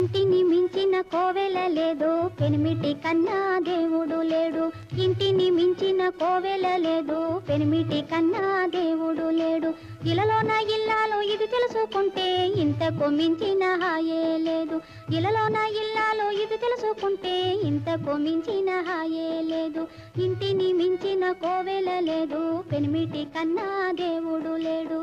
ఇంటిని మించిన కోవెల లేదు, పెనిమిటి కన్నా దేవుడు లేడు. ఇంటిని మించిన కోవెల లేదు, పెనిమిటి కన్నా దేవుడు లేడు. ఇలలోన ఇల్లాలు ఇది తెలుసుకుంటే ఇంతకు మించిన హాయే లేదు. ఇలలోన ఇల్లాలు ఇది తెలుసుకుంటే ఇంతకు మించిన హాయే లేదు. ఇంటిని మించిన కోవెల లేదు, పెనిమిటి కన్నా దేవుడు లేడు.